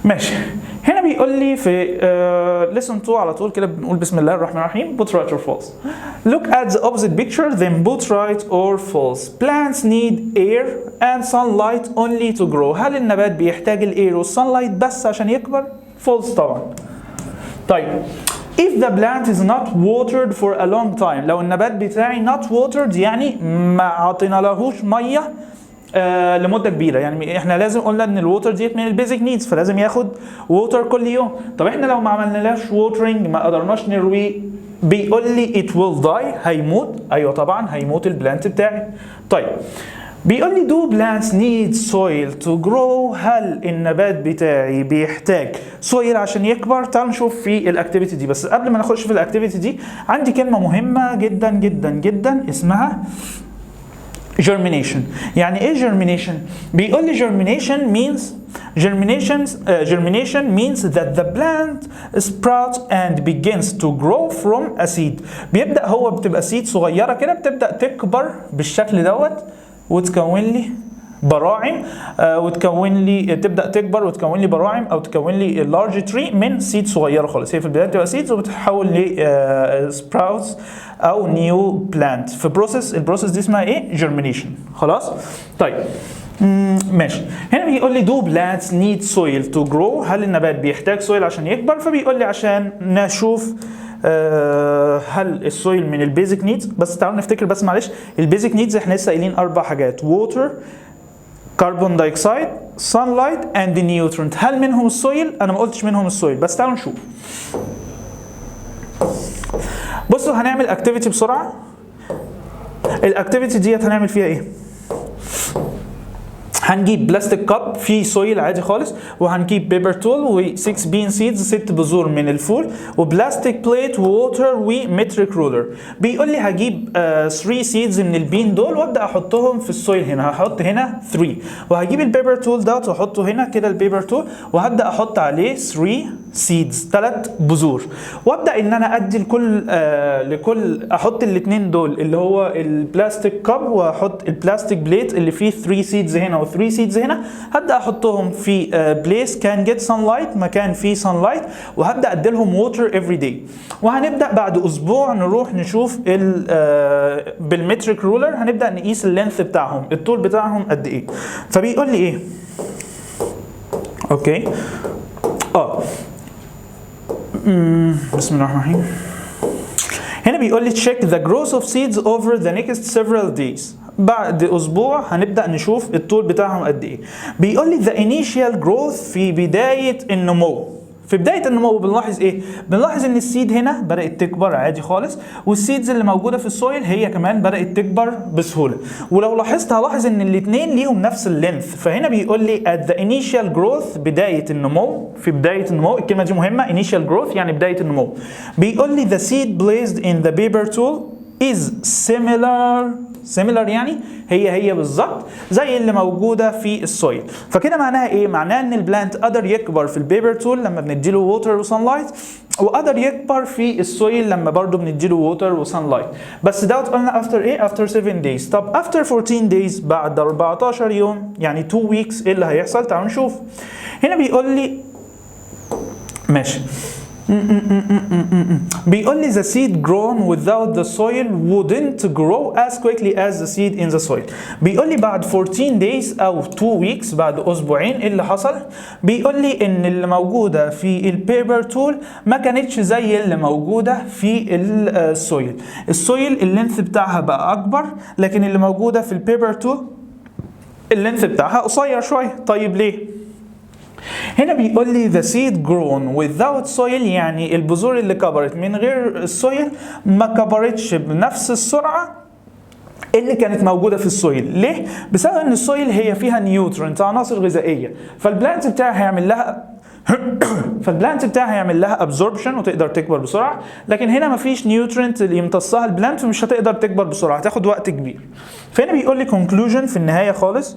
ماشي. هنا بيقول لي في lesson 2 على طول كده بنقول بسم الله الرحمن الرحيم put right or false. Look at the opposite picture then put right or false. Plants need air and sunlight only to grow. هل النبات بيحتاج الاير والsunlight بس عشان يكبر؟ false طبعا. طيب if the plant is not watered for a long time، لو النبات بتاعي not watered يعني ما عطينا لهوش ميه لمده كبيره، يعني احنا لازم قلنا ان الووتر ديت من البيزك نيدز فلازم ياخد ووتر كل يوم. طب احنا لو ما عملناش ووترنج ما قدرناش نرويه، بيقول لي it will die هيموت. ايوه طبعا هيموت البلانت بتاعي. طيب بيقول لي do plants need soil to grow، هل النبات بتاعي بيحتاج سويل عشان يكبر؟ تعالوا نشوف في الاكتيفيتي دي. بس قبل ما نخش في الاكتيفيتي دي عندي كلمه مهمه جدا جدا جدا اسمها germination. يعني ايه germination؟ بيقول لي germination means that the plant sprouts and begins to grow from a seed. بيبدأ هو بتبقى seed صغيرة كده بتبدأ تكبر بالشكل دوت وتكون لي براعم، تبدا تكبر وتكون لي براعم او تكون لي لارج تري من سيد صغيره خالص. هي في البدايه بتبقى سيدز وبتتحول ل سبراوتس او نيو بلانت في البروسيس دي اسمها ايه؟ جيرمينيشن. خلاص طيب ماشي. هنا بيقول لي do plants need soil to grow، هل النبات بيحتاج سويل عشان يكبر؟ فبيقول لي عشان نشوف هل السويل من البيزك نيدز. بس تعالوا نفتكر بس معلش البيزك نيدز احنا لسه قايلين 4 حاجات: ووتر، كربون دايوكسيد، sunlight and nutrient. هل منهم السويل؟ انا ما قلتش منهم السويل بس تعالوا نشوف. بصوا هنعمل اكتيفيتي بسرعه. الاكتيفيتي ديت هنعمل فيها ايه؟ هنجيب بلاستيك كاب فيه سويل عادي خالص، وهنجيب بيبر تول و6 بين سيدز 6 بذور من الفول، وبلاستيك بليت ووتر ومتريك رولر. بيقول لي هجيب 3 سيدز من البين دول وابدا احطهم في السويل. هنا هحط هنا 3، وهجيب البيبر تول دوت واحطه هنا كده البيبر تول، وهبدا احط عليه 3 سيدز 3 بذور، وابدا ان انا ادي لكل احط الاثنين دول اللي هو البلاستيك كاب واحط البلاستيك بليت اللي فيه 3 سيدز هنا و3 سيدز هنا. هبدا احطهم في بليس كان جيت سانلايت، مكان فيه سانلايت، وهبدا ادي لهم ووتر افري داي. وهنبدا بعد اسبوع نروح نشوف بالمتريك رولر هنبدا نقيس اللينث بتاعهم، الطول بتاعهم قد ايه. فبيقول لي ايه؟ اوكي بسم الله الرحمن الرحيم. هنا بيقول لي check the growth of seeds over the next several days. بعد اسبوع هنبدا نشوف الطول بتاعهم قد ايه. بيقول لي the initial growth في بدايه النمو. في بدايه النمو بنلاحظ ايه؟ بنلاحظ ان السيد هنا بدات تكبر عادي خالص، والسيدز اللي موجوده في السويل هي كمان بدات تكبر بسهوله. ولو لاحظت هلاحظ ان الاثنين ليهم نفس اللينث. فهنا بيقول لي at the initial growth بدايه النمو. في بدايه النمو الكلمه دي مهمه، initial growth يعني بدايه النمو. بيقول لي the seed placed in the paper tool is similar يعني هي بالظبط زي اللي موجوده في السويل. فكده معناها ايه؟ معناها ان البلانت قدر يكبر في البيبر تول لما بنديله ووتر وسانلايت، وقدر يكبر في السويل لما برضه بنديله ووتر وسانلايت. بس دوت قلنا after ايه؟ after 7 days. طب after 14 days بعد 14 يوم يعني 2 weeks ايه اللي هيحصل؟ تعالوا نشوف. هنا بيقول لي ماشي بيقول لي the seed grown without the soil wouldn't grow as quickly as the seed in the soil. بيقول لي بعد 14 days او 2 weeks بعد اسبوعين ايه اللي حصل؟ بيقول لي ان اللي موجوده في البيبر تول ما كانتش زي اللي موجوده في السويل. السويل اللينث بتاعها بقى اكبر، لكن اللي موجوده في البيبر تول اللينث بتاعها قصير شويه. طيب ليه؟ هنا بيقول لي the seed grown without soil يعني البذور اللي كبرت من غير السويل ما كبرتش بنفس السرعة اللي كانت موجودة في السويل. ليه؟ بسبب ان السويل هي فيها نيوترنت عناصر غذائية، فالبلانت بتاعها هيعمل لها ابزوربشن وتقدر تكبر بسرعة. لكن هنا مفيش نيوترنت اللي يمتصها البلانت فمش هتقدر تكبر بسرعة، هتاخد وقت كبير. فهنا بيقول لي conclusion في النهاية خالص.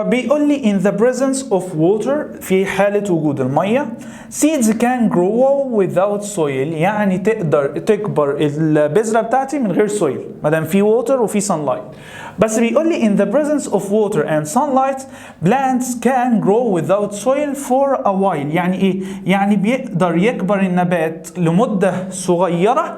بيقول لي in the presence of water في حالة وجود المية seeds can grow without soil يعني تقدر تكبر البذرة بتاعتي من غير soil ما دام في water وفي sunlight. بس بيقول لي in the presence of water and sunlight plants can grow without soil for a while. يعني ايه؟ يعني بيقدر يكبر النبات لمدة صغيرة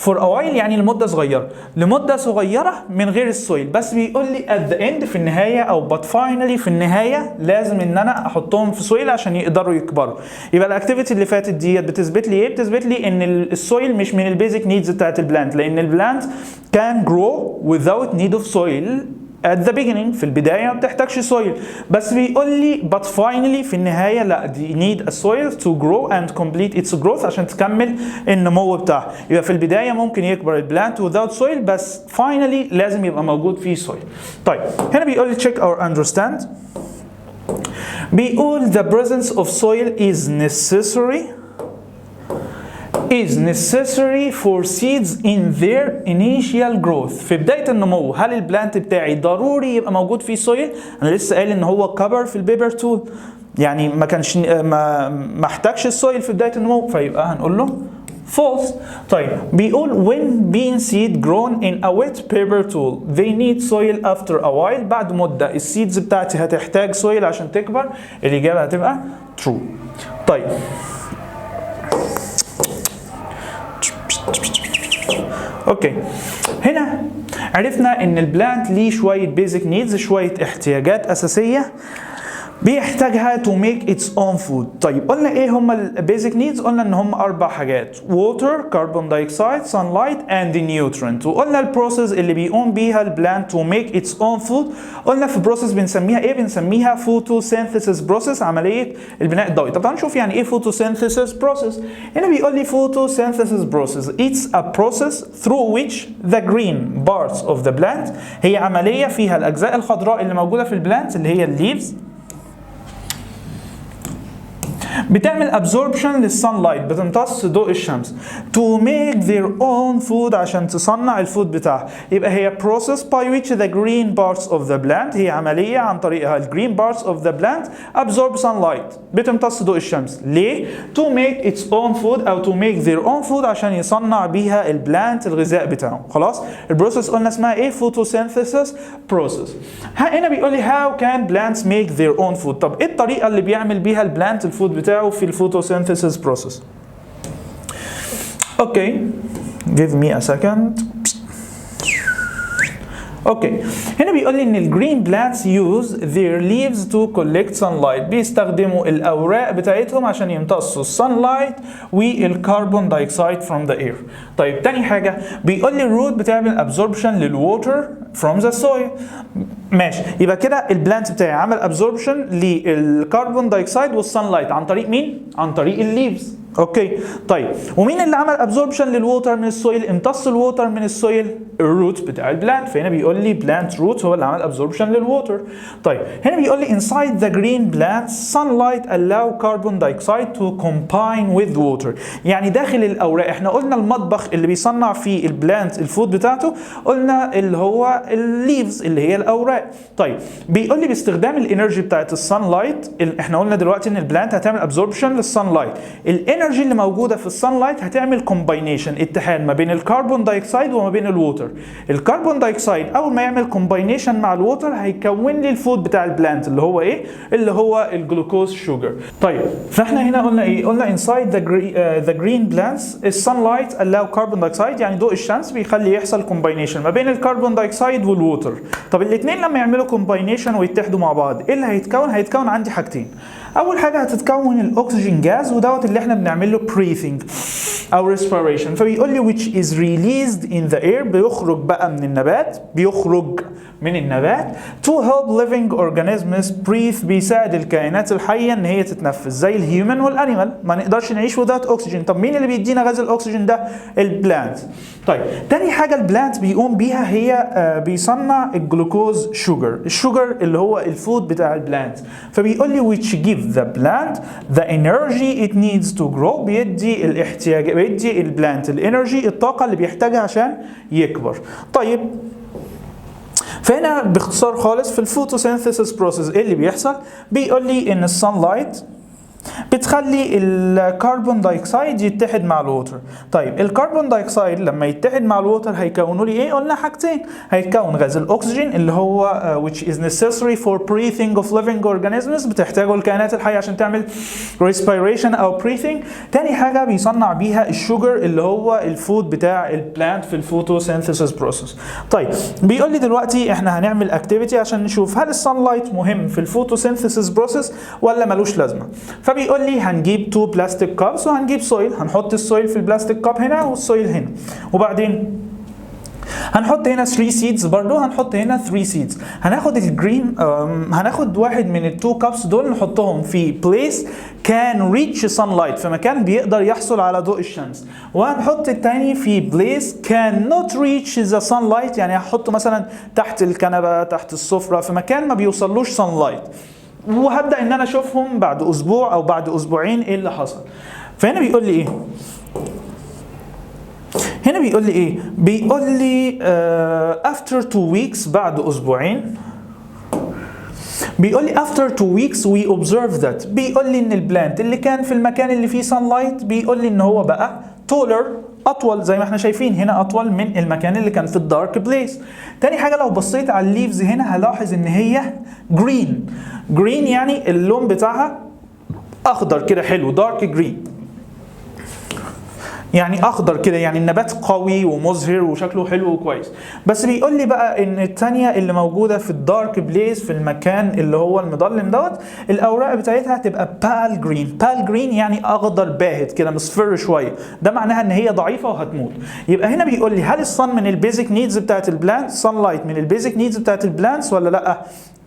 for a while، يعني لمدة صغيرة، لمدة صغيرة من غير السويل. بس بيقول لي at the end في النهاية أو but finally في النهاية لازم إن أنا أحطهم في سويل عشان يقدروا يكبروا. يبقى الأكتيفيتي اللي فاتت ديت بتثبت لي إيه؟ بتثبت لي إن السويل مش من البيزك نيدز بتاعت البلانت، لأن البلانت can grow without need of soil at the beginning، في البداية ما بتحتاجش سويل. بس بيقول لي but finally في النهاية لا دي need a soil to grow and complete its growth عشان تكمل النمو بتاعها. يبقى في البداية ممكن يكبر البلانت without soil، بس finally لازم يبقى موجود فيه soil. طيب هنا بيقول لي check or understand. بيقول the presence of soil is necessary for seeds in their initial growth. في بداية النمو هل البلانت بتاعي ضروري يبقى موجود فيه سويل؟ أنا لسه قايل إن هو cover في البيبر تول، يعني ما احتاجش السويل في بداية النمو، فيبقى هنقول له false. طيب بيقول when bean seed grown in a wet paper tool they need soil after a while. بعد مدة السيدز بتاعتي هتحتاج سويل عشان تكبر. الإجابة هتبقى true. طيب اوكي، هنا عرفنا ان البلانت ليه شويه بيزك نيدز، شويه احتياجات اساسيه بيحتاجها to make its own food. طيب قلنا ايه هم البيزك نيدز؟ قلنا ان هم 4 حاجات: water, carbon dioxide, sunlight and nutrient. وقلنا البروسيس اللي بيقوم بيها البلانت to make its own food قلنا في بروسيس بنسميها ايه؟ بنسميها photosynthesis process، عمليه البناء الضوئي. طب تعالوا نشوف يعني ايه photosynthesis process. هنا بيقول لي photosynthesis process it's a process through which the green parts of the plant، هي عمليه فيها الاجزاء الخضراء اللي موجوده في البلانت اللي هي الليفز بتعمل absorption للsunlight، بتمتص ضوء الشمس to make their own food عشان تصنع الفود بتاعها. يبقى هي process by which the green parts of the plant، هي عملية عن طريقها ال green parts of the plant absorb sunlight، بتمتص ضوء الشمس. ليه؟ to make its own food أو to make their own food عشان يصنع بيها البلانت الغذاء بتاعه. خلاص؟ البروسيس قلنا اسمها ايه؟ photosynthesis process. هنا بيقول لي how can plants make their own food. طب ايه الطريقة اللي بيعمل بيها البلانت الفود بتاعه في الفوتوسينثيسيس بروسيس؟ اوكي give me a second. اوكي هنا بيقول لي ان الجرين بلانتس use their leaves to collect sunlight، بيستخدموا الاوراق بتاعتهم عشان يمتصوا السانلايت والكربون دايوكسيد from the air. طيب تاني حاجه بيقول لي الروت بتعمل absorption للووتر from the soil. ماشي، يبقى كده البلانت بتاعي عمل absorption للكربون دايوكسيد والسانلايت عن طريق مين؟ عن طريق الليفز. اوكي طيب ومين اللي عمل ابزوربشن للووتر من السويل؟ امتص الووتر من السويل الروت بتاع البلانت. فهنا بيقول لي بلانت روت هو اللي عمل ابزوربشن للووتر. طيب هنا بيقول لي inside the green plants sunlight allow carbon dioxide to combine with water. يعني داخل الاوراق، احنا قلنا المطبخ اللي بيصنع فيه البلانت الفود بتاعته قلنا اللي هو الليفز اللي هي الاوراق. طيب بيقول لي باستخدام الانرجي بتاعت السانلايت، احنا قلنا دلوقتي ان البلانت هتعمل ابزوربشن للسانلايت، الانرجي اللي موجوده في السانلايت هتعمل كومباينيشن، اتحاد ما بين الكربون دايوكسيد وما بين الووتر. الكربون دايوكسيد اول ما يعمل كومباينيشن مع الووتر هيكون لي الفود بتاع البلانت اللي هو ايه؟ اللي هو الجلوكوز شوجر. طيب فاحنا هنا قلنا ايه؟ قلنا inside the green plants السانلايت allow carbon dioxide، يعني ضوء الشمس بيخلي يحصل كومباينيشن ما بين الكربون دايوكسيد والووتر. طب الاثنين لما يعملوا كومباينيشن ويتحدوا مع بعض ايه اللي هيتكون؟ هيتكون عندي حاجتين. اول حاجه هتتكون الاكسجين جاز، ودوت اللي احنا بنعمل له breathing او respiration. فبيقول لي which is released in the air، بيخرج بقى من النبات، بيخرج من النبات to help living organisms breathe، بيساعد الكائنات الحيه ان هي تتنفس زي الهيومن والانيمال. ما نقدرش نعيش without اوكسجين. طب مين اللي بيدينا غاز الاكسجين ده؟ البلانت. طيب تاني حاجه البلانت بيقوم بيها هي بيصنع الجلوكوز شوجر، الشوجر اللي هو الفود بتاع البلانت. فبيقول لي which give the plant the energy it needs to grow، بيدي الاحتياج، بيدي البلانت الانرجي، الطاقه اللي بيحتاجها عشان يكبر. طيب فهنا باختصار خالص في الفوتوسينثيسيس بروسيس ايه اللي بيحصل؟ بيقول لي ان السانلايت بتخلي الكربون دايوكسيد يتحد مع الووتر. طيب الكربون دايوكسيد لما يتحد مع الووتر هيكونوا لي ايه؟ قلنا حاجتين، هيتكون غاز الاكسجين اللي هو which is necessary for breathing of living organisms، بتحتاجه الكائنات الحيه عشان تعمل respiration او breathing. تاني حاجه بيصنع بيها الشوجر اللي هو الفود بتاع البلانت في الفوتوسينثيسيس بروسيس. طيب بيقول لي دلوقتي احنا هنعمل اكتيفيتي عشان نشوف هل السانلايت مهم في الفوتوسينثيسيس بروسيس ولا ملوش لازمه. فبيقول لي هنجيب 2 بلاستيك كابس وهنجيب سويل، هنحط السويل في البلاستيك كاب هنا والسويل هنا، وبعدين هنحط هنا 3 سيدز برضو، هنحط هنا 3 سيدز. هناخد الجرين هناخد واحد من التو كابس دول نحطهم في بليس كان ريتش sunlight، في مكان بيقدر يحصل على ضوء الشمس، وهنحط التاني في بليس كان نوت ريتش ذا sunlight، يعني هحطه مثلا تحت الكنبه تحت السفره في مكان ما بيوصلوش sunlight، وهبدا ان انا اشوفهم بعد اسبوع او بعد اسبوعين ايه اللي حصل. فهنا بيقول لي ايه؟ هنا بيقول لي ايه؟ بيقول لي after 2 weeks، بعد اسبوعين. بيقول لي after 2 weeks we observe that، بيقول لي ان البلانت اللي كان في المكان اللي فيه sunlight بيقول لي ان هو بقى taller، اطول، زي ما احنا شايفين هنا اطول من المكان اللي كان في الدارك بليس. تاني حاجه لو بصيت على الليفز هنا هلاحظ ان هي جرين. جرين يعني اللون بتاعها اخضر كده حلو، دارك جرين، يعني اخضر كده، يعني النبات قوي ومزهر وشكله حلو وكويس. بس بيقول لي بقى ان الثانيه اللي موجوده في الدارك بليس في المكان اللي هو المظلم دوت، الاوراق بتاعتها هتبقى بال جرين. بال جرين يعني اخضر باهت كده مصفر شويه، ده معناها ان هي ضعيفه وهتموت. يبقى هنا بيقول لي هل الصن من البيزك نيدز بتاعت البلانت؟ صن لايت من البيزك نيدز بتاعت البلانتس ولا لا؟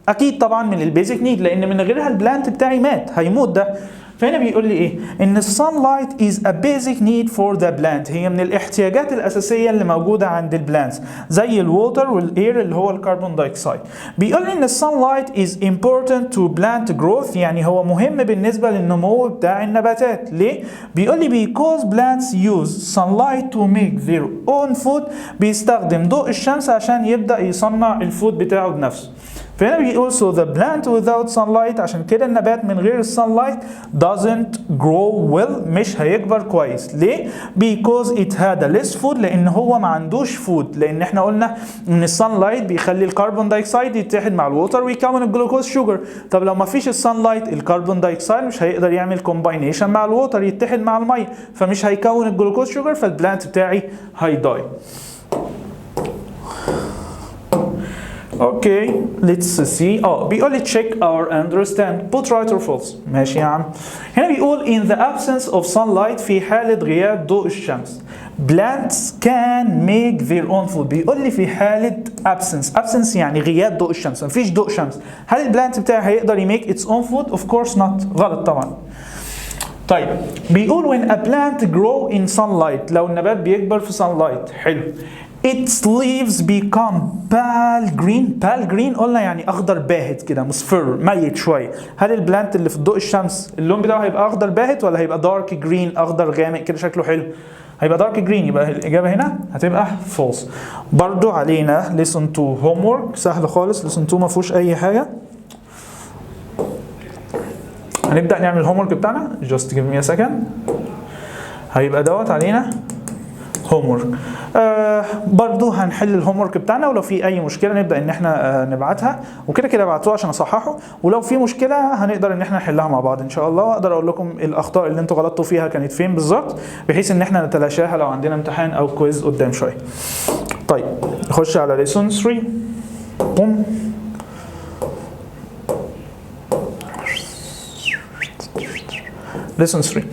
اكيد طبعا من البيزك نيد، لان من غيرها البلانت بتاعي مات، هيموت ده. فهنا بيقول لي ايه؟ ان السانلايت is a basic need for the plant، هي من الاحتياجات الاساسيه اللي موجوده عند البلانتس، زي الووتر والاير اللي هو الكربون دايوكسيد. بيقول لي ان السانلايت is important to plant growth، يعني هو مهم بالنسبه للنمو بتاع النباتات. ليه؟ بيقول لي because plants use sunlight to make their own food، بيستخدم ضوء الشمس عشان يبدا يصنع الفود بتاعه بنفسه. فهنا بيقول so the plant without sunlight، عشان كده النبات من غير السانلايت doesn't grow well، مش هيكبر كويس. ليه؟ because it had a less food، لان هو ما عندوش فود، لان احنا قلنا ان السانلايت بيخلي الكربون دايوكسيد يتحد مع الووتر ويكون الجلوكوز شوجر. طب لو ما فيش السانلايت الكربون دايوكسيد مش هيقدر يعمل كومباينيشن مع الووتر يتحد مع الميه، فمش هيكون الجلوكوز شوجر، فالبلانت بتاعي هيداي. اوكي ليتس سي. بيقول لي check or understand put right or false. ماشي يا عم. هنا بيقول in the absence of sunlight، في حالة غياب ضوء الشمس plants can make their own food. بيقول لي في حالة absence يعني غياب ضوء الشمس، مفيش ضوء شمس، هل البلانت بتاعي هيقدر يميك its own food؟ of course not، غلط طبعا. طيب بيقول when a plant grow in sunlight، لو النبات بيكبر في sunlight، حلو، its leaves become pale green. pale green قلنا يعني اخضر باهت كده مصفر ميت شويه. هل البلانت اللي في ضوء الشمس اللون بتاعه هيبقى اخضر باهت ولا هيبقى دارك جرين اخضر غامق كده شكله حلو؟ هيبقى دارك جرين، يبقى الاجابه هنا هتبقى false. برضو علينا listen to homework سهل خالص، listen to ما فيهوش اي حاجه. هنبدا نعمل الهومورك بتاعنا just give me a second. هيبقى دوت علينا homework. برضو هنحل الهومورك بتاعنا، ولو في اي مشكله نبدا ان احنا نبعتها، وكده كده ابعتوها عشان اصححه، ولو في مشكله هنقدر ان احنا نحلها مع بعض ان شاء الله، واقدر اقول لكم الاخطاء اللي انتوا غلطتوا فيها كانت فين بالظبط، بحيث ان احنا نتلاشاها لو عندنا امتحان او كويز قدام شويه. طيب نخش على lesson 3. بوم. lesson 3